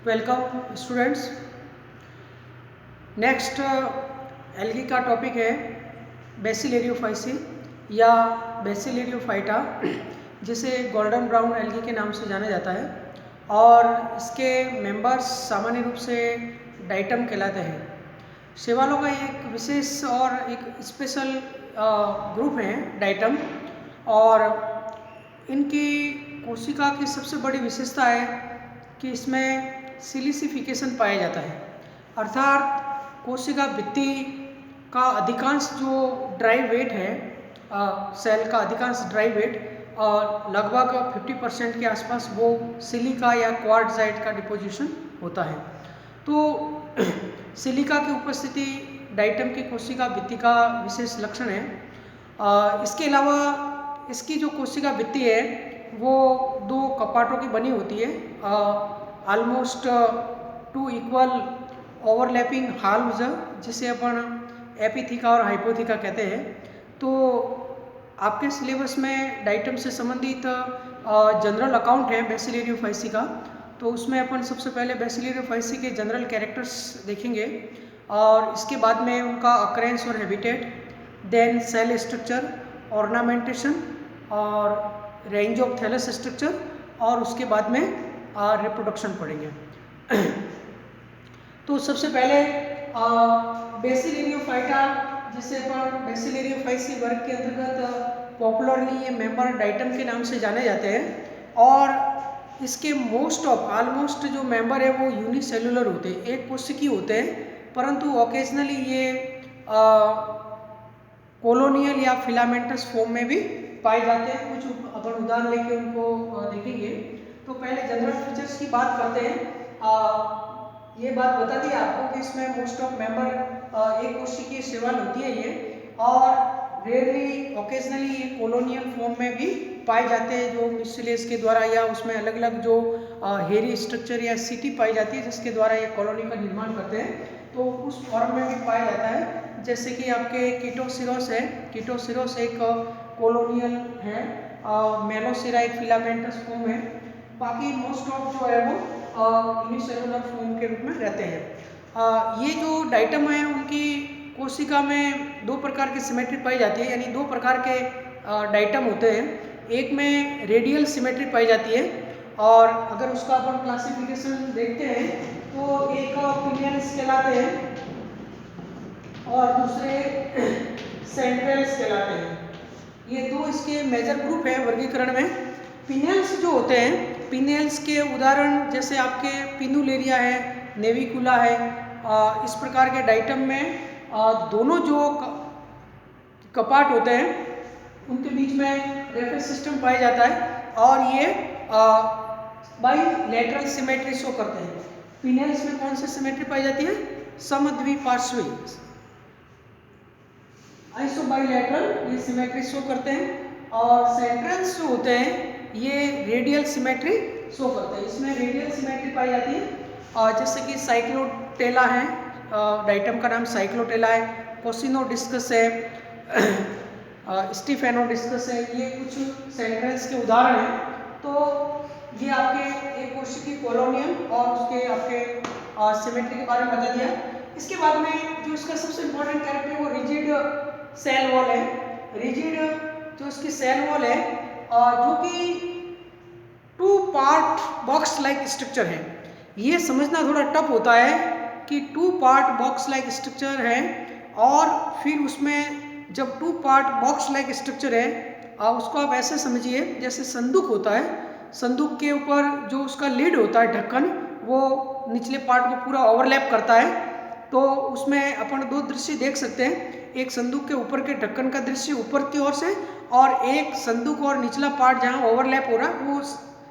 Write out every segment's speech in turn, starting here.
Welcome students. Next algae का topic है बेसिलेरियोफाइसी या बेसिलेरियोफाइटा, जिसे गोल्डन ब्राउन एल्गी के नाम से जाना जाता है। और इसके मेंबर्स सामान्य रूप से डाइटम कहलाते हैं। शैवालों का एक विशेष और एक स्पेशल ग्रुप है डाइटम, और इनकी कोशिका की सबसे बड़ी विशेषता है कि इसमें सिलिसिफिकेशन पाया जाता है, अर्थात कोशिका भित्ति का अधिकांश जो ड्राई वेट है, सेल का अधिकांश ड्राई वेट लगभग 50% के आसपास वो सिलिका या क्वार्टजाइट का डिपोजिशन होता है। तो सिलिका की उपस्थिति डाइटम की कोशिका भित्ति का विशेष लक्षण है। इसके अलावा इसकी जो कोशिका भित्ति है वो दो कपाटों की बनी होती है, ऑलमोस्ट 2 इक्वल ओवरलैपिंग हाल्व्स, जिसे अपन एपिथिका और हाइपोथिका कहते हैं। तो आपके सिलेबस में डाइटम से संबंधित जनरल अकाउंट है बेसिलेरियोफाइसी का, तो उसमें अपन सबसे पहले बेसिलेरियोफाइसी के जनरल कैरेक्टर्स देखेंगे, और इसके बाद में उनका अकरेंस और habitat, then cell structure, ornamentation और रेंज ऑफ थैलस स्ट्रक्चर, और उसके बाद में रिप्रोडक्शन पढ़ेंगे। तो सबसे पहले बेसिलेरियोफाइटा, जिसे अपन बेसिलेरियोफाइसी वर्ग के अंतर्गत पॉपुलरली ये मेंबर डाइटम के नाम से जाने जाते हैं। और इसके ऑलमोस्ट जो मेंबर है वो यूनिसेलुलर होते हैं, एक कोशिकीय होते हैं, परंतु ओकेजनली ये कोलोनियल या फिलामेंटस फॉर्म में भी पाए जाते हैं। कुछ अपन उदाहरण लेके उनको देखेंगे। तो पहले जनरल फीचर्स की बात करते हैं। ये बात बता दी आपको कि इसमें मोस्ट ऑफ मेंबर एक कोशिकीय शैवाल होती है ये, और रेयरली ओकेजनली ये कोलोनियल फॉर्म में भी पाए जाते हैं, जो मिस्सेलियस के द्वारा, या उसमें अलग अलग जो हेरी स्ट्रक्चर या सिटी पाई जाती है जिसके द्वारा ये कॉलोनी का निर्माण करते हैं, तो उस फॉर्म में भी पाया जाता है। जैसे कि आपके कीटोसिरोस है, कीटोसिरोस एक कोलोनियल है, मेलोसिरा एक फिलामेंटस फॉर्म है, बाकी मोस्ट ऑफ जो है वो यूनिसेलुलर फॉर्म के रूप में रहते हैं। ये जो डाइटम है उनकी कोशिका में दो प्रकार की सिमेट्री पाई जाती है, यानी दो प्रकार के डाइटम होते हैं। एक में रेडियल सिमेट्री पाई जाती है, और अगर उसका अपन क्लासिफिकेशन देखते हैं तो एक पिनियल्स कहलाते हैं और दूसरे सेंट्रल्स कहलाते हैं। ये दो इसके मेजर ग्रुप है वर्गीकरण में। पिनियल्स जो होते हैं, पिनियल्स के उदाहरण जैसे आपके पिनुलेरिया है, नेविकुला है, इस प्रकार के डाइटम में दोनों जो कपाट होते हैं उनके बीच में रेफेस सिस्टम पाया जाता है, और ये बाइलेटरल सिमेट्री शो करते हैं। पिनियल्स में कौन सी सिमेट्री पाई जाती है? समद्विपार्श्वी आइसोबाइलेटरल ये सिमेट्री शो करते हैं, और सेंट्रल्स जो होते हैं ये रेडियल सिमेट्री शो करते हैं। इसमें रेडियल सिमेट्री पाई जाती है, जैसे कि साइक्लोटेला है, डाइटम का नाम साइक्लोटेला है, कोसिनोडिस्कस है, स्टीफेनोडिस्कस है, ये कुछ सेंट्रल्स के उदाहरण हैं। तो ये आपके एक कोशिकीय कॉलोनियल और उसके आपके सिमेट्री के बारे में बता दिया। इसके बाद में जो इसका सबसे इम्पोर्टेंट कैरेक्टर है वो रिजिड सेल वॉल है। रिजिड जो इसकी सेल वॉल है, जो कि 2 पार्ट बॉक्स लाइक स्ट्रक्चर है। ये समझना थोड़ा टफ होता है कि 2 पार्ट बॉक्स लाइक स्ट्रक्चर है, और फिर उसमें जब 2 पार्ट बॉक्स लाइक स्ट्रक्चर है, उसको आप ऐसे समझिए जैसे संदूक होता है, संदूक के ऊपर जो उसका लिड होता है, ढक्कन, वो निचले पार्ट को पूरा ओवरलैप करता है। तो उसमें अपन दो दृश्य देख सकते हैं, एक संदूक के ऊपर के ढक्कन का दृश्य ऊपर की ओर से, और एक संदूक और निचला पार्ट जहाँ ओवरलैप हो रहा है वो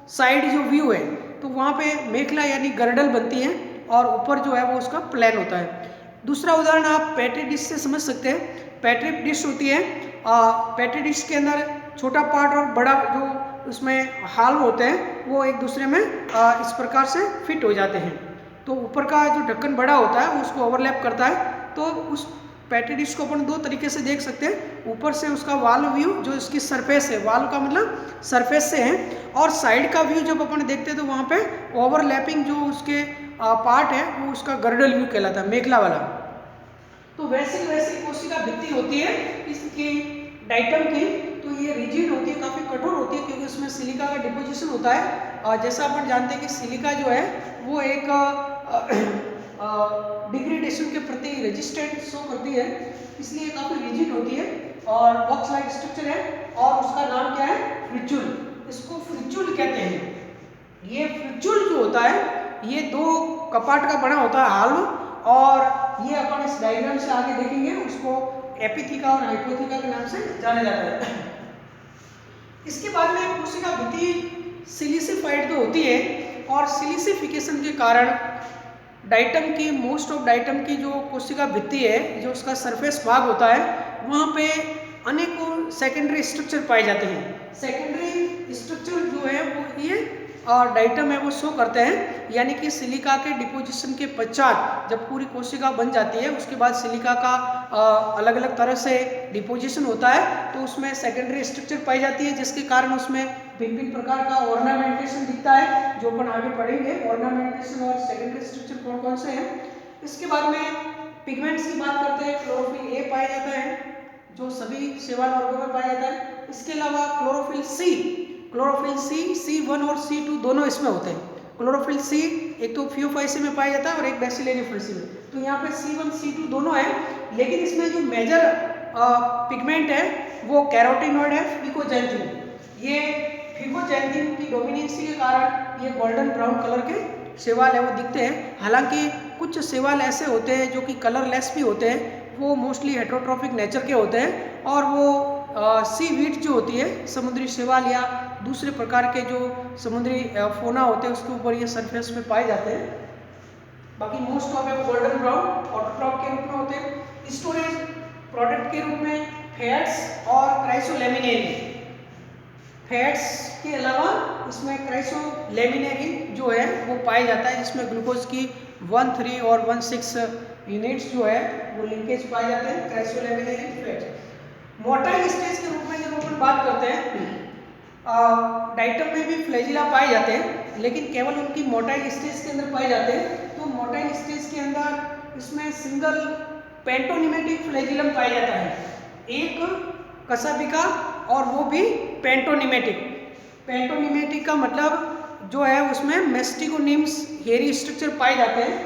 साइड जो व्यू है, तो वहाँ पे मेखला यानी गर्डल बनती है, और ऊपर जो है वो उसका प्लेन होता है। दूसरा उदाहरण आप पेट्री डिश से समझ सकते हैं। पेट्री डिश होती है, पेट्री डिश के अंदर छोटा पार्ट और बड़ा जो उसमें हाल होते हैं वो एक दूसरे में इस प्रकार से फिट हो जाते हैं। तो ऊपर का जो ढक्कन बड़ा होता है वो उसको ओवरलैप करता है। तो उस पेट्री डिश को अपन दो तरीके से देख सकते हैं। ऊपर से उसका वाल व्यू जो इसकी सरफेस है, वाल का मतलब सरफेस से है, और साइड का व्यू जब अपन देखते हैं तो वहाँ पे ओवरलैपिंग जो उसके पार्ट है वो उसका गर्डल व्यू कहलाता है, मेखला वाला। तो वैसी कोशिका भित्ति होती है इसकी डाइटम की, तो ये रिजिड होती है, काफ़ी कठोर होती है, क्योंकि उसमें सिलिका का डिपोजिशन होता है। और जैसा अपन जानते हैं कि सिलिका जो है वो एक डिग्रेडेशन के प्रति रेजिस्टेंट शो करती है, इसलिए काफ़ी रिजिड होती है और बॉक्स लाइक स्ट्रक्चर है, और उसका नाम क्या है, फ्रिचुल। इसको फ्रिचुल कहते हैं। ये फ्रिचुल जो होता है ये 2 कपाट का बना होता है हाल्व, और ये अपन इस डायग्राम से आगे देखेंगे, उसको एपिथिका और हाइपोथिका के नाम से जाना जाता है। इसके बाद में कोशिका भित्ति सिलिसिफाइड तो होती है, और सिलिसिफिकेशन के कारण डाइटम की, मोस्ट ऑफ डाइटम की जो कोशिका भित्ति है, जो उसका सरफेस भाग होता है, वहाँ पे अनेकों सेकेंडरी स्ट्रक्चर पाए जाते हैं। सेकेंडरी स्ट्रक्चर जो है वो ये और डाइटम है वो शो करते हैं, यानी कि सिलिका के डिपोजिशन के पश्चात जब पूरी कोशिका बन जाती है, उसके बाद सिलिका का अलग अलग तरह से डिपोजिशन होता है, तो उसमें सेकेंडरी स्ट्रक्चर पाई जाती है, जिसके कारण उसमें भिन्न भिन्न प्रकार का ऑर्नामेंटेशन दिखता है, जो अपन आगे पढ़ेंगे। ऑर्नामेंटेशन और सेकेंडरी स्ट्रक्चर कौन कौन से हैं। इसके बाद में पिगमेंट्स की बात करते हैं। क्लोरोफिल ए पाया जाता है, जो सभी शैवाल वर्गों में पाया जाता है। इसके अलावा क्लोरोफिल सी C1 और C2 दोनों इसमें होते हैं। क्लोरोफिल सी एक तो फियोफाइसी में पाया जाता है और एक बैसिलेरियोफाइसी में, तो यहाँ पे C1 C2 दोनों है, लेकिन इसमें जो मेजर पिगमेंट है वो कैरोटीनॉइड है, फिकोजैंथिन। ये फिकोजैंथिन की डोमिनेंसी के कारण ये गोल्डन ब्राउन कलर के शैवाल है वो दिखते हैं। हालांकि कुछ शैवाल ऐसे होते हैं जो कि कलरलेस भी होते हैं, वो मोस्टली हेटेरोट्रॉपिक नेचर के होते हैं, और वो सी वीट जो होती है, समुद्री शैवाल या दूसरे प्रकार के जो समुद्री फोना होते हैं, उसके ऊपर ये सरफेस में पाए जाते हैं। बाकी मोस्ट ऑफ है वो गोल्डन ब्राउन ऑटोट्रॉप के रूप में होते हैं। स्टोरेज प्रोडक्ट के रूप में फैट्स और क्राइसोलेमिनेरिन। फैट्स के अलावा इसमें क्राइसोलेमिनेरिन जो है वो पाया जाता है, जिसमें ग्लूकोज की 1,3 और 1,6 यूनिट्स जो है वो लिंकेज पाए जाते हैं क्राइसोलेमिनेरिन फैट्स। मोटाइल स्टेज के रूप में जब अपन बात करते हैं, डाइटम में भी फ्लैजिला पाए जाते हैं, लेकिन केवल उनकी मोटाइल स्टेज के अंदर पाए जाते हैं। तो मोटाइल स्टेज के अंदर इसमें सिंगल पेंटोनिमेटिक फ्लैजिलम पाया जाता है, एक कसाबिका, और वो भी पेंटोनिमेटिक। पेंटोनिमेटिक का मतलब जो है उसमें मेस्टिकोनिम्स हेयरी स्ट्रक्चर पाए जाते हैं,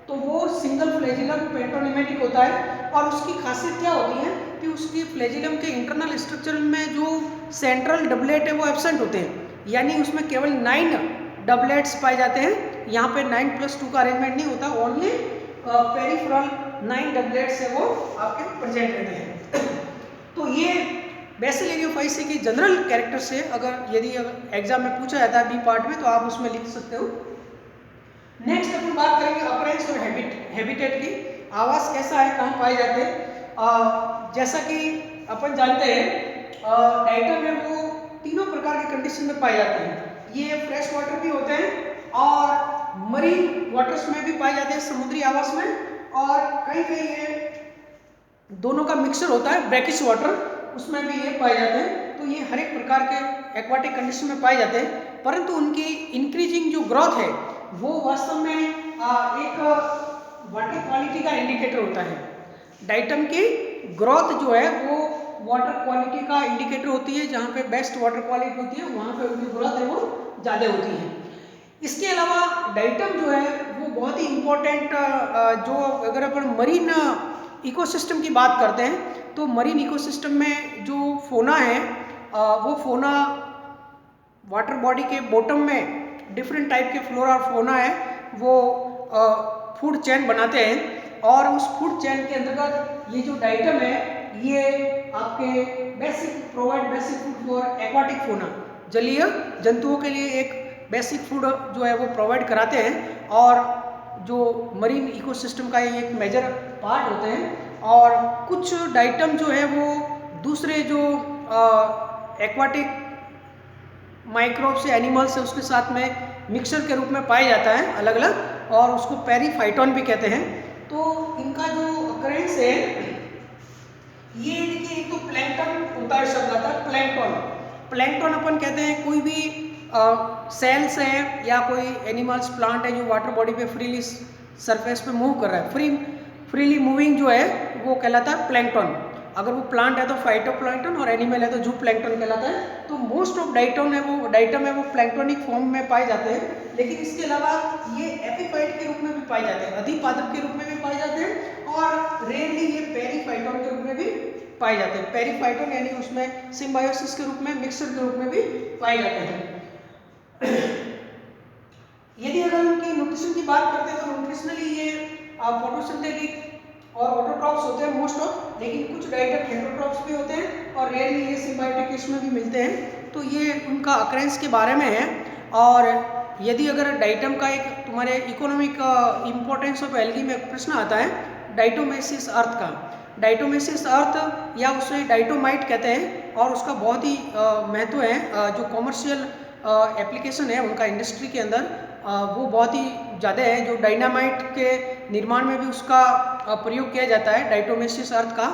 तो वो सिंगल फ्लैजिलम पेंटोनिमेटिक होता है। और उसकी खासियत क्या होती है कि उसकी फ्लैजिलम के इंटरनल स्ट्रक्चर में जो सेंट्रल डबलेट है वो एब्सेंट होते हैं, यानी उसमें केवल 9 डबलेट्स पाए जाते हैं। यहाँ पे 9+2 का अरेंजमेंट नहीं होता, ओनली पेरिफेरल 9 डबलेट्स है वो आपके प्रेजेंट रहते हैं। तो ये बैसिलेरियोफाइसी की जनरल कैरेक्टर से अगर एग्जाम में पूछा जाता है बी पार्ट में, तो आप उसमें लिख सकते हो। नेक्स्ट अपन बात करेंगे अपरेंस और हैबिटेट की। आवास कैसा है, कहाँ पाए जाते हैं। जैसा कि अपन जानते हैं डाइटम है वो तीनों प्रकार के कंडीशन में पाए जाते हैं। ये फ्रेश वाटर भी होते हैं और मरीन वाटर्स में भी पाए जाते हैं, समुद्री आवास में, और कहीं कहीं ये दोनों का मिक्सचर होता है, ब्रैकिश वाटर, उसमें भी ये पाए जाते हैं। तो ये हर एक प्रकार के एक्वाटिक कंडीशन में पाए जाते हैं, परंतु उनकी इंक्रीजिंग जो ग्रोथ है वो वास्तव में एक वाटर क्वालिटी का इंडिकेटर होता है। डाइटम की ग्रोथ जो है वो वाटर क्वालिटी का इंडिकेटर होती है। जहाँ पे बेस्ट वाटर क्वालिटी होती है वहाँ पे उनकी ग्रोथ है वो ज़्यादा होती है। इसके अलावा डाइटम जो है वो बहुत ही इम्पोर्टेंट, जो अगर अपन मरीन इकोसिस्टम की बात करते हैं, तो मरीन इकोसिस्टम में जो फोना है वो फोना वाटर बॉडी के बॉटम में डिफरेंट टाइप के फ्लोरा और फोना है वो फूड चेन बनाते हैं, और उस फूड चेन के अंतर्गत ये जो डाइटम है ये आपके provide basic food for aquatic फोना, जलीय जंतुओं के लिए एक बेसिक फूड जो है वो प्रोवाइड कराते हैं, और जो मरीन इकोसिस्टम का ये एक मेजर पार्ट होते हैं। और कुछ डाइटम जो है वो दूसरे जो एक्वाटिक माइक्रोब्स या एनिमल्स है उसके साथ में मिक्सचर के रूप में पाया जाता है अलग अलग, और उसको पेरीफाइटोन भी कहते हैं। तो इनका जो अकरेंस है ये देखिए एक तो प्लैंकटन होता है शब्द आता है प्लैंकटन। प्लैंकटन अपन कहते हैं कोई भी सेल्स है या कोई एनिमल्स प्लांट है जो वाटर बॉडी पे फ्रीली सरफेस पे मूव कर रहा है, फ्रीली मूविंग जो है वो कहलाता है प्लैंकटन। अगर वो प्लांट है तो फाइटोप्लैंकटन और एनिमल है तो जू प्लैंकटन कहलाता है। तो मोस्ट ऑफ डाइटम है वो प्लैंकटोनिक फॉर्म में पाए जाते हैं, लेकिन इसके अलावा ये एपिफाइट के रूप में भी पाए जाते हैं, अधिपादप के रूप में भी पाए जाते हैं, और रेयरली ये पेरीफाइटोन के रूप में भी पाए जाते हैं। पेरीफाइटोन यानी उसमें सिम्बायोसिस के रूप में, मिक्सर के रूप में भी पाए जाते हैं। यदि अगर उनकी न्यूट्रिशन की बात करते हैं तो न्यूट्रिशनली ये फोटोसिंथेटिक और ऑटोट्रॉप्स होते हैं मोस्ट ऑफ, लेकिन कुछ डाइटम हेटेरोट्रॉप्स भी होते हैं और रेयरली ये सिम्बायोटिक इसमें भी मिलते हैं। तो ये उनका अक्रेंस के बारे में है। और यदि अगर डाइटम का एक तुम्हारे इकोनॉमिक इम्पोर्टेंस ऑफ एल्गी में प्रश्न आता है डाइटोमेसिस अर्थ का, डाइटोमेसिस अर्थ या उसे डाइटोमाइट कहते हैं, और उसका बहुत ही महत्व है। जो कॉमर्शियल एप्लीकेशन है उनका इंडस्ट्री के अंदर वो बहुत ही ज़्यादा है। जो डायनामाइट के निर्माण में भी उसका प्रयोग किया जाता है डाइटोमेसिस अर्थ का।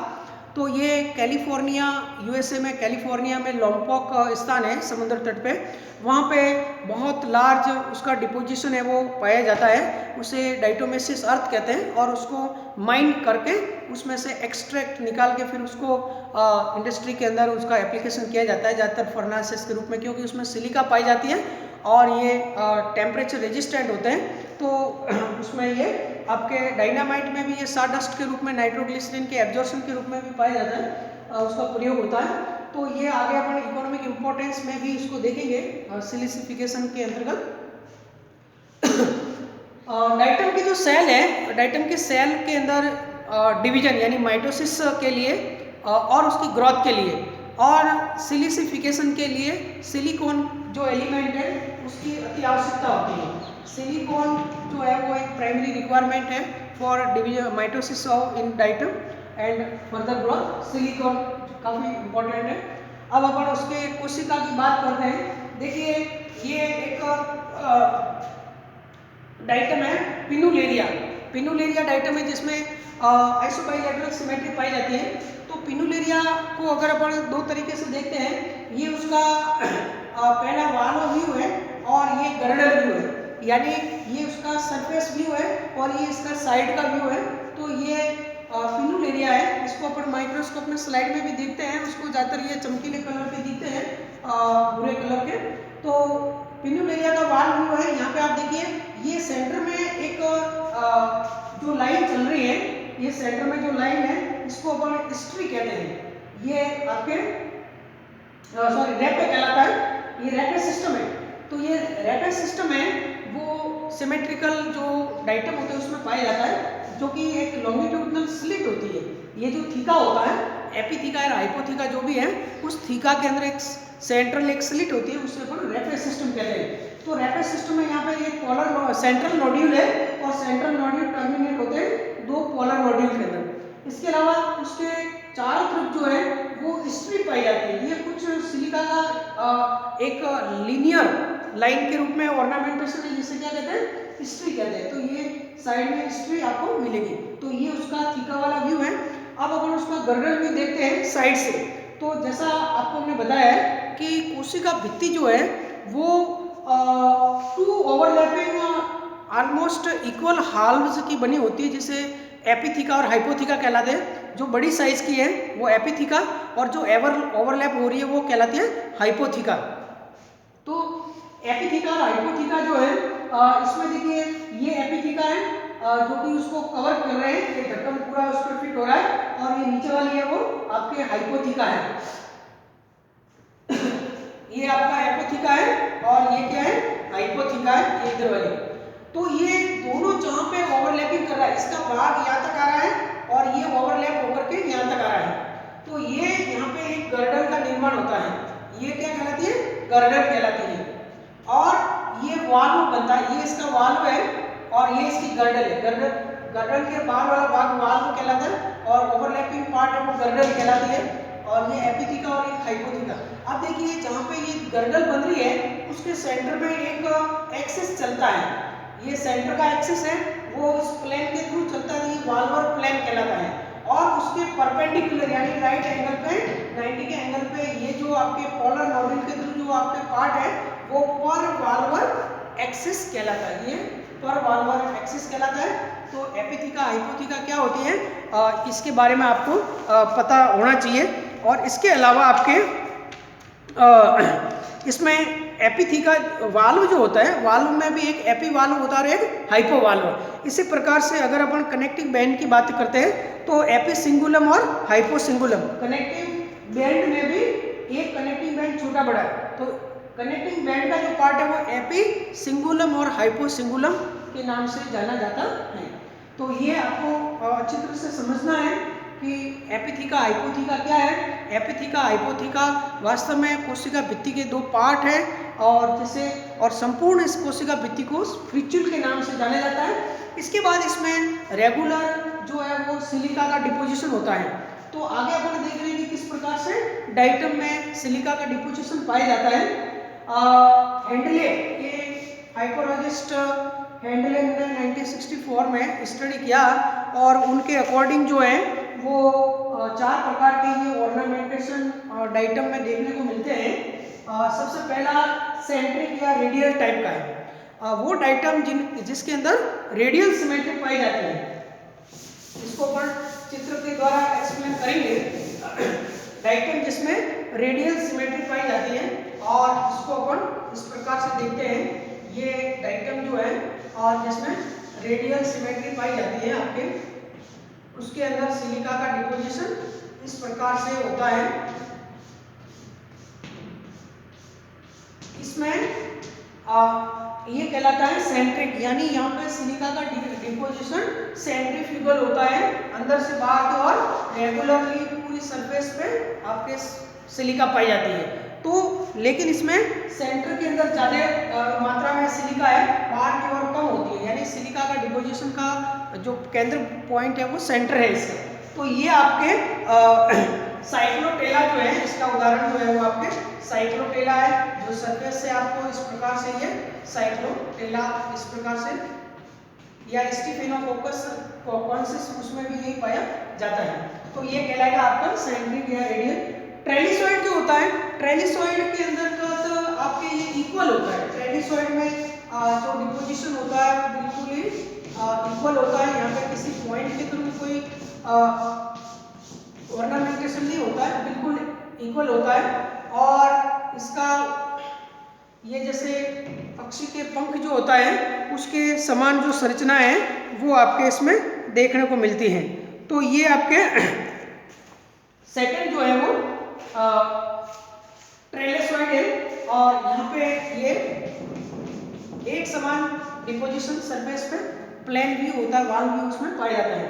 तो ये कैलिफोर्निया यूएसए में, कैलिफोर्निया में लॉम्पॉक स्थान है समुद्र तट पे, वहाँ पे बहुत लार्ज उसका डिपोजिशन है वो पाया जाता है, उसे डाइटोमेसिस अर्थ कहते हैं। और उसको माइन करके उसमें से एक्सट्रैक्ट निकाल के फिर उसको इंडस्ट्री के अंदर उसका एप्लीकेशन किया जाता है, ज़्यादातर फर्नासेस के रूप में, क्योंकि उसमें सिलिका पाई जाती है और ये टेम्परेचर रेजिस्टेंट होते हैं। तो उसमें ये आपके डायनामाइट में भी ये साडस्ट के रूप में, नाइट्रोग्लिसरीन के एब्जॉर्प्शन के रूप में भी पाया जाता है, उसका प्रयोग होता है। तो ये आगे अपन इकोनॉमिक इम्पोर्टेंस में भी इसको देखेंगे सिलिसिफिकेशन के अंतर्गत। डाइटम की जो सेल है, डाइटम के सेल के अंदर डिवीजन यानी माइटोसिस के लिए और उसकी ग्रोथ के लिए और सिलिसिफिकेशन के लिए सिलिकॉन जो एलिमेंट है उसकी अति आवश्यकता होती है। सिलिकॉन जो है वो एक प्राइमरी रिक्वायरमेंट है for division mitosis of in diatom and further growth. Silicon काफ़ी इम्पोर्टेंट है। अब अपन उसके कोशिका की बात करते हैं। देखिए ये एक डाइटम है पिनुलेरिया। पिनुलेरिया डाइटम है जिसमें आइसोबाइलेटरल सिमेट्री पाई जाती है। तो पिनुलेरिया को अगर अपन दो तरीके से देखते हैं, ये उसका पहला वालो व्यू है और ये गर्डर व्यू है, यानी ये उसका सरफेस व्यू है और ये इसका साइड का व्यू है। तो ये पिनुलेरिया है, इसको अपन माइक्रोस्कोप में स्लाइड में भी देखते हैं, उसको ज़्यादातर ये चमकीले कलर के दिखते हैं, भूरे कलर के। तो पिनुलेरिया का वाल व्यू है, यहाँ पे आप देखिए ये सेंटर में एक जो लाइन चल रही है, ये सेंटर में जो लाइन है इसको अपन स्ट्री कहते हैं। ये आपके रैपे कहलाता है, ये रैपे सिस्टम है। तो ये रैपे सिस्टम है वो सिमेट्रिकल जो डाइटम होते हैं उसमें पाया जाता है, जो कि एक लॉन्गिट्यूडनल स्लिट होती है। ये जो थीका होता है, एपीथीका या हाइपोथीका जो भी है, उस थीका के अंदर एक सेंट्रल एक स्लिट होती है, उसे अपन रैपे सिस्टम कहते हैं। तो रैपे सिस्टम में यहाँ पे एक पोलर सेंट्रल नोड्यूल है और सेंट्रल नोड्यूल टर्मिनेट होते हैं दो पोलर नोड्यूल के अंदर। इसके अलावा उसके चारों तरफ जो है वो स्ट्री पाई जाती है। ये कुछ सिलिका का एक लीनियर लाइन के रूप में ऑर्नामेंटेशन है, जिसे क्या कहते हैं, स्ट्री कहते हैं। तो ये साइड में स्ट्री आपको मिलेगी। तो ये उसका थीका वाला व्यू है। अब अपन उसका गर्डर व्यू देखते हैं साइड से। तो जैसा आपको हमने बताया है कि कोशिका भित्ति जो है वो टू ओवरलैपिंग ऑलमोस्ट इक्वल हाल्व्स की बनी होती है, जिसे एपीथीका और हाइपोथीका कहलाते हैं। जो बड़ी साइज की है वो एपीथीका और जो ओवरलैप हो रही है वो कहलाती है हाइपोथीका। तो एपीथीका और हाइपोथीका जो है इसमें देखिए ये एपीथीका है जो कि उसको कवर कर रहे हैं, ये ढक्कन पूरा उस पर फिट हो रहा है, और ये नीचे वाली है वो आपके हाइपोथीका है। ये आपका एपोथीका है और ये क्या है, हाइपोथीका है, ये इधर वाली। तो ये दोनों जहां पे ओवरलैपिंग कर रहा है, इसका भाग यहाँ तक आ रहा है और ये ओवरलैप होकर के यहाँ तक आ रहा है। तो ये यहाँ पे एक गर्डर का निर्माण होता है। ये क्या कहलाती है, गर्डर कहलाती है। और ये वाल्व बनता है, ये इसका वाल्व है और ये इसकी गर्डर है। गर्डर के बाहर वाला भाग वाल्व कहलाता है और ओवरलैपिंग पार्ट है वो गर्डर कहलाती है। और ये एपीथीका और एक हाइपोथीका। अब देखिए जहाँ पे ये गर्डर बन रही है उसके सेंटर में एक एक्सिस चलता है। ये सेंटर का एक्सिस है वो इस प्लेन के थ्रू चलता है, ये वाल्वर प्लेन कहलाता है। और उसके परपेंडिकुलर यानी राइट एंगल पे 90 के एंगल पे ये जो आपके पोलर नोड्यूल के थ्रू जो आपके पार्ट है वो पर वाल्वर एक्सिस कहलाता है। ये पर वाल्वर एक्सिस कहलाता है। तो एपिथीका हाइपोथीका क्या होती है इसके बारे में आपको पता होना चाहिए। और इसके अलावा आपके इसमें एपिथीका वाल्व जो होता है, वाल्व में भी एक एपी वाल्व होता है और एक हाइपो वाल्व। इसी प्रकार से अगर अपन कनेक्टिंग बैंड की बात करते हैं तो एपी सिंगुलम और हाइपो सिंगुलम, कनेक्टिंग बैंड में भी एक कनेक्टिंग बैंड छोटा बड़ा है। तो कनेक्टिंग बैंड का जो पार्ट है वो एपी सिंगुलम और हाइपो सिंगुलम के नाम से जाना जाता है। तो ये आपको अच्छी तरह से समझना है कि एपिथीका हाइपोथीका क्या है। एपिथीका हाइपोथीका वास्तव में कोशिका भित्ति के दो पार्ट है और जैसे और संपूर्ण इस कोशिका भित्ति को स्पिक्यूल के नाम से जाना जाता है। इसके बाद इसमें रेगुलर जो है वो सिलिका का डिपोजिशन होता है। तो आगे अपन देख रहे हैं कि किस प्रकार से डाइटम में सिलिका का डिपोजिशन पाया जाता है। हेंडले के हाइपोलॉजिस्ट हेंडले ने 1964 में स्टडी किया और उनके अकॉर्डिंग जो है वो 4 प्रकार के ये ऑर्नामेंटेशन डाइटम में देखने को मिलते हैं। सबसे पहला सेंट्रिक या रेडियल टाइप का है। वो डाइटम जिसके अंदर रेडियल सिमेट्री पाई जाती है। इसको अपन चित्र के द्वारा एक्सप्लेन करेंगे। डाइटम जिसमें रेडियल सिमेट्री पाई जाती है और इसको अपन इस प्रकार से देखते हैं। ये डाइटम जो है और जिसमें रेडियल सिमेट्री पाई जाती है आपके, उसके अंदर सिलिका का डिपोजिशन इस प्रकार से होता है। इसमें ये कहलाता है सेंट्रिक, यानी यहाँ पे सिलिका का डिपोजिशन सेंट्रीफ्यूगल होता है, अंदर से बाहर की ओर रेगुलरली पूरी सरफेस पे आपके सिलिका पाई जाती है। तो लेकिन इसमें सेंटर के अंदर ज़्यादा मात्रा में सिलिका है, बाहर की ओर कम होती है, यानी सिलिका का डिपोजिशन का जो केंद्र पॉइंट है वो सेंटर है इसका। तो ये आपके साइक्लोटेला जो है, इसका उदाहरण जो है वो आपके साइक्लोटेला है, जो सरफेस से आपको इस प्रकार से ये साइक्लोटेला इस प्रकार से, या स्टिफेनोकोकस कॉन्सिस उसमें भी यही पाया जाता है। तो ये कहलाएगा आपका सेंट्रिक या रेडियल। ट्रेलिसॉइड जो होता है, ट्रेलिसॉइड के अंदर का तो आपके ये इक्वल होता है। ट्रेलिसॉइड में जो डिपोजिशन होता है बिल्कुल ही इक्वल होता है। यहाँ पे किसी पॉइंट के थ्रू कोई ऑर्नामेंटेशन नहीं होता है, बिल्कुल इक्वल होता है। और इसका ये जैसे पक्षी के पंख जो होता है उसके समान जो संरचना है वो आपके इसमें देखने को मिलती है। तो ये आपके सेकंड जो है वो ट्रेलिसॉइड है और यहाँ पे ये एक समान डिपोजिशन सरफेस पे प्लेन भी होता है, वाल भी उसमें पाया जाता है।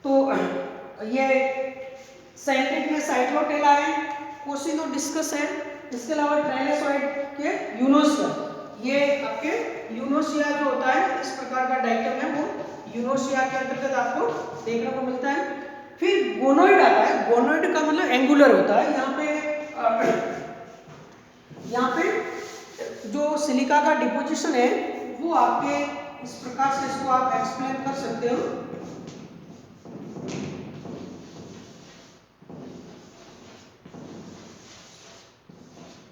तो ये सेंट्रिक में साइक्लोटेला है, कोसिनोडिस्कस है, इसके अलावा ट्राइलेसॉइड के यूनोसिया, ये आपके यूनोसिया जो होता है इस प्रकार का डाइटम है वो यूनोसिया के अंतर्गत आपको देखने को मिलता है। फिर गोनोइड आता है। गोनोइड का मतलब एंगुलर होता है। यहाँ पे जो सिलिका का डिपोजिशन है वो आपके इस प्रकार से, इसको आप एक्सप्लेन कर सकते हो।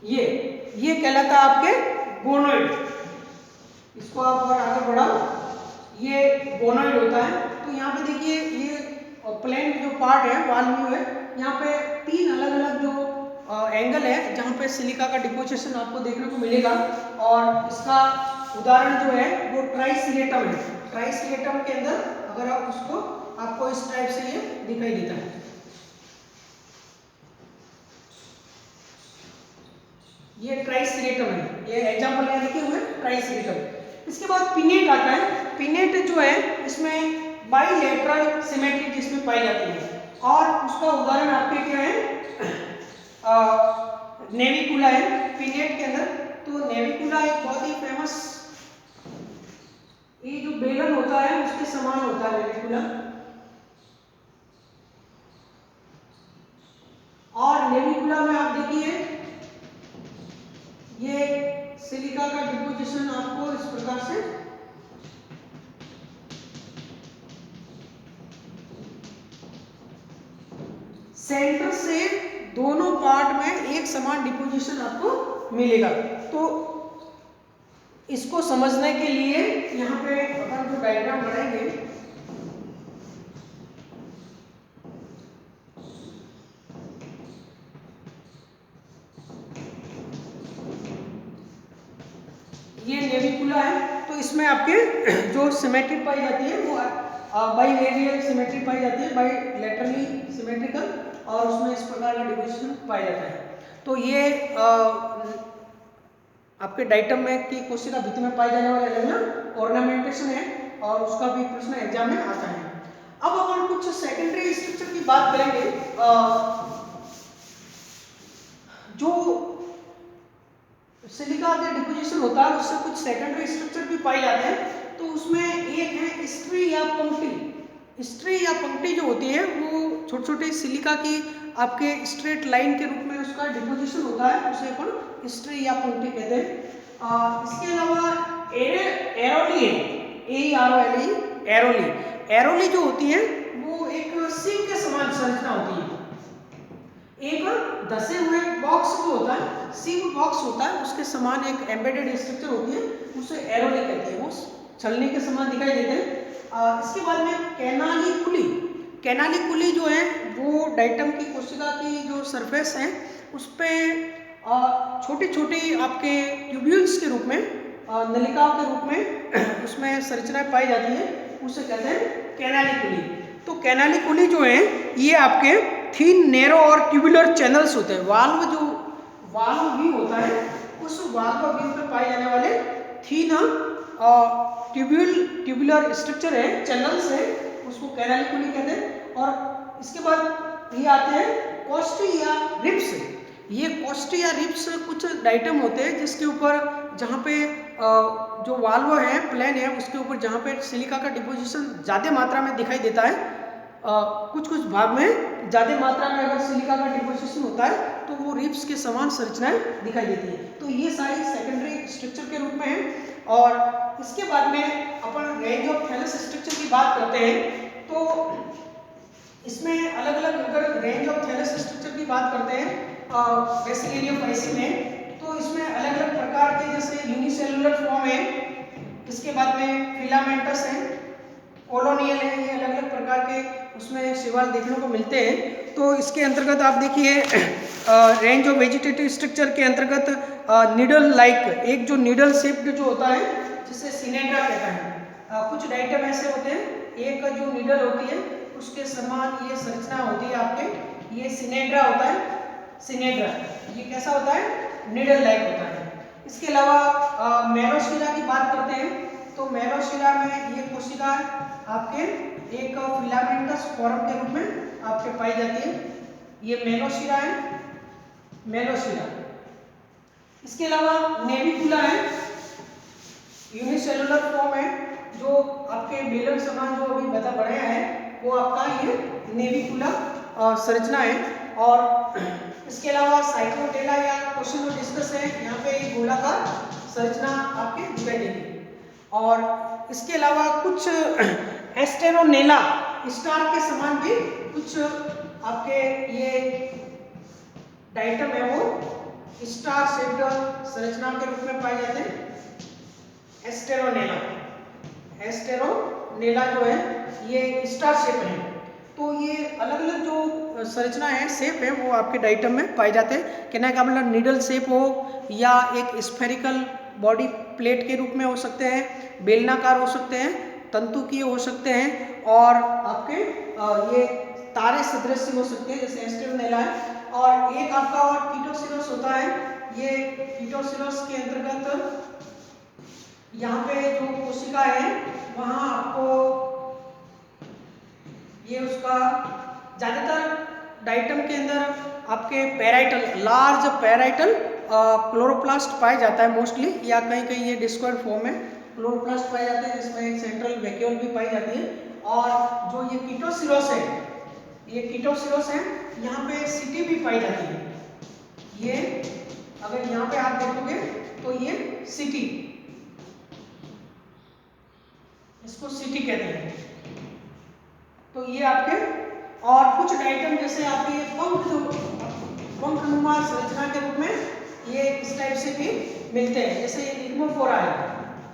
ये कहलाता है आपके गोनोइड। इसको आप और आगे बढ़ाओ, ये गोनोइड होता है। तो यहाँ पे देखिए ये प्लेन जो पार्ट है, वाल व्यू है, यहाँ पे 3 अलग अलग जो एंगल है जहाँ पे सिलिका का डिपोजिशन आपको देखने को मिलेगा। और इसका उदाहरण जो है वो ट्राइसिलेटम है। ट्राइसिलेटम के अंदर अगर आप उसको, आपको इस टाइप से ये दिखाई देता है। ये ट्राइसिलेटम है, ये एग्जांपल यहाँ लिखे हुए ट्राइसिलेटम। इसके बाद पिनेट आता है। पिनेट जो है इसमें बाइलेटरल सिमेट्री जिसमें पाई जाती है और उसका उदाहरण आपके क्या है, नेविकुला है पिनेट के अंदर। तो नेविकुला एक बहुत ही फेमस, ये जो बेलन होता है उसके समान होता है नेविकुला। और नेविकुला में आप देखिए ये सिलिका का डिपोजिशन आपको इस प्रकार से सेंटर से दोनों पार्ट में एक समान डिपोजिशन आपको मिलेगा। तो इसको समझने के लिए यहाँ पे अपन जो डायग्राम बनाएंगे, ये नेविकुला है, तो इसमें आपके जो सिमेट्री पाई जाती है वो बाई रेडियल सिमेट्री पाई जाती है, बाई लेटरली सिमेट्रिकल, और उसमें इस प्रकार का डिपोजिशन पाया जाता है। तो ये आपके डाइटम में की कोशिका भित्ति में पाए जाने वाले अलग ऑर्नामेंटेशन है, और उसका भी प्रश्न एग्जाम में आता है। अब अपन कुछ सेकेंडरी स्ट्रक्चर की बात करेंगे। जो सिलिका के डिपोजिशन होता है उससे कुछ सेकेंडरी स्ट्रक्चर भी पाए जाते हैं। तो उसमें एक है स्ट्री या पंक्ति। स्ट्री या पंक्ति जो होती है वो छोटे छोटे सिलिका की आपके स्ट्रेट लाइन के रूप में उसका डिपोजिशन होता है, उसे अपन स्ट्री या पंक्ति कहते हैं। इसके अलावा एरोली है, एरोली। एरोली जो होती है वो एक सिंक के समान संरचना होती है। एक धसे हुए बॉक्स जो होता है, सिंक बॉक्स होता है, उसके समान एक एम्बेडेड स्ट्रक्चर होती है, उसे एरोली कहते हैं। वो छलनी के समान दिखाई देते हैं। इसके बाद में कैनालिकुली। कैनालिकुली जो है वो डाइटम की कोशिका की जो सरफेस है उस पर छोटी छोटी आपके ट्यूब्यूल्स के रूप में, नलिकाओं के रूप में उसमें संरचनाएं पाई जाती है, उसे कहते हैं कैनालिकुली। तो कैनालिकुली जो है ये आपके थीन, नेरो और ट्यूबुलर चैनल्स होते हैं। वाल्व भी होता है, उस वाल्व व्यूह में पाए जाने वाले थीन ट्यूबुलर स्ट्रक्चर है, चैनल्स है, उसको कैनालिकुली कहते हैं। और इसके बाद ये आते हैं कोस्टी या रिब्स। ये कोस्टी या रिब्स कुछ डाइटम होते हैं जिसके ऊपर, जहाँ पे जो वाल्व है, प्लेन है, उसके ऊपर जहाँ पे सिलिका का डिपोजिशन ज़्यादा मात्रा में दिखाई देता है, कुछ भाग में ज़्यादा मात्रा में अगर सिलिका का डिपोजिशन होता है तो वो रिब्स के समान संरचनाएं दिखाई देती है। तो ये सारी सेकेंडरी स्ट्रक्चर के रूप में है। और इसके बाद में अपन रेंज ऑफ थैलस स्ट्रक्चर की बात करते हैं। तो इसमें अलग अलग, अगर रेंज ऑफ थैलस स्ट्रक्चर की बात करते हैं बेसिलेरियोफाइसी में, तो इसमें अलग अलग प्रकार के, जैसे यूनिसेलुलर फॉर्म है, इसके बाद में फिलामेंटस है, कॉलोनियल है, ये अलग अलग प्रकार के उसमें शैवाल देखने को मिलते हैं। तो इसके अंतर्गत आप देखिए रेंज ऑफ वेजिटेटिव स्ट्रक्चर के अंतर्गत निडल लाइक, एक जो निडल शेप्ड जो होता है जिसे सिनेड्रा कहता है। कुछ डाइटम ऐसे होते हैं, एक जो निडल होती है उसके समान ये संरचना होती है आपके, ये सिनेड्रा होता है। सिनेड्रा ये कैसा होता है? निडल लाइक होता है। इसके अलावा मेलोशिरा की बात करते हैं, तो मेलोशिरा में ये कोशिका आपके एक फिलामेंटस फॉर्म के रूप में आपके पाई जाती है, ये मेलोशिरा है, मेलोशिरा। इसके अलावा नेविकुला है, यूनिसेलुलर फॉर्म है, जो आपके बेलन समान जो अभी बता बढ़ाया है वो आपका ये नेविकुला संरचना है। और इसके अलावा साइक्लोटेला या क्वेश्चन है, यहाँ पे एक गोलाकार संरचना आपके दिखाई देगी। और इसके अलावा कुछ एस्टेरोनेला स्टार के समान भी कुछ आपके ये डाइटम है वो स्टार शेप्ड संरचना के रूप में पाए जाते हैं। एस्टेरोनेला, एस्टेरोनेला जो है ये स्टार शेप है। तो ये अलग अलग जो संरचना है, शेप है, वो आपके डाइटम में पाए जाते हैं। कहने का मतलब निडल शेप हो या एक स्फेरिकल बॉडी प्लेट के रूप में हो सकते हैं, बेलनाकार हो सकते हैं, तंतुकीय हो सकते हैं, और आपके ये तारे सदृश हो सकते हैं, जैसे एस्टेरोनेला है। और एक आपका और कीटोसिरोस होता है, ये कीटोसिरोस के अंतर्गत यहाँ पे जो कोशिका है वहाँ आपको ये उसका ज़्यादातर डाइटम के अंदर आपके पैराइटल, लार्ज पैराइटल क्लोरोप्लास्ट पाया जाता है मोस्टली, या कहीं कहीं ये डिस्कॉइड फॉर्म में क्लोरोप्लास्ट पाए जाते हैं, जिसमें एक सेंट्रल वैक्यूल भी पाई जाती है। और जो ये कीटोसिरोस है, ये कीटोसिरोस है, यहाँ पे सिटी भी पाई जाती है। ये अगर यहाँ पे आप देखोगे तो ये सिटी, इसको सिटी कहते हैं। तो ये आपके और कुछ डाइटम जैसे आपके पंखनुमा संरचना के रूप में ये इस टाइप से भी मिलते हैं। जैसे ये लिग्नोफोरा है,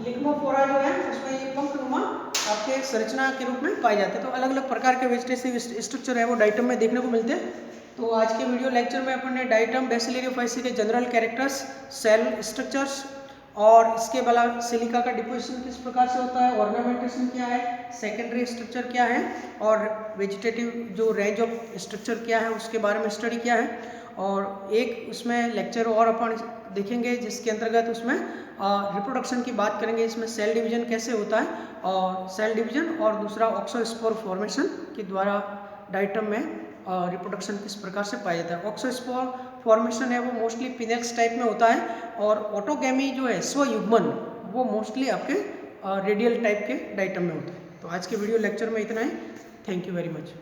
लिग्नोफोरा जो है उसमें ये पंखनुमा आपके संरचना के रूप में पाए जाते हैं। तो अलग अलग प्रकार के वेजिटेटिव स्ट्रक्चर है वो डाइटम में देखने को मिलते हैं। तो आज के वीडियो लेक्चर में अपन ने डाइटम बेसिलरियोफाइसी के जनरल कैरेक्टर्स, सेल स्ट्रक्चर्स और इसके अलावा सिलिका का डिपोजिशन किस प्रकार से होता है, ऑर्नामेंटेशन क्या है, सेकेंडरी स्ट्रक्चर क्या है और वेजिटेटिव जो रेंज ऑफ स्ट्रक्चर क्या है उसके बारे में स्टडी किया है। और एक उसमें लेक्चर और अपन देखेंगे जिसके अंतर्गत उसमें रिप्रोडक्शन की बात करेंगे, इसमें सेल डिवीजन कैसे होता है और सेल डिवीजन और दूसरा ऑक्सोस्पोर फॉर्मेशन के द्वारा डाइटम में रिप्रोडक्शन किस प्रकार से पाया जाता है। ऑक्सोस्पोर फॉर्मेशन है वो मोस्टली पिनेक्स टाइप में होता है और ऑटोगैमी जो है स्वयुग्मन वो मोस्टली आपके रेडियल टाइप के डाइटम में होता है। तो आज के वीडियो लेक्चर में इतना ही। Thank you very much.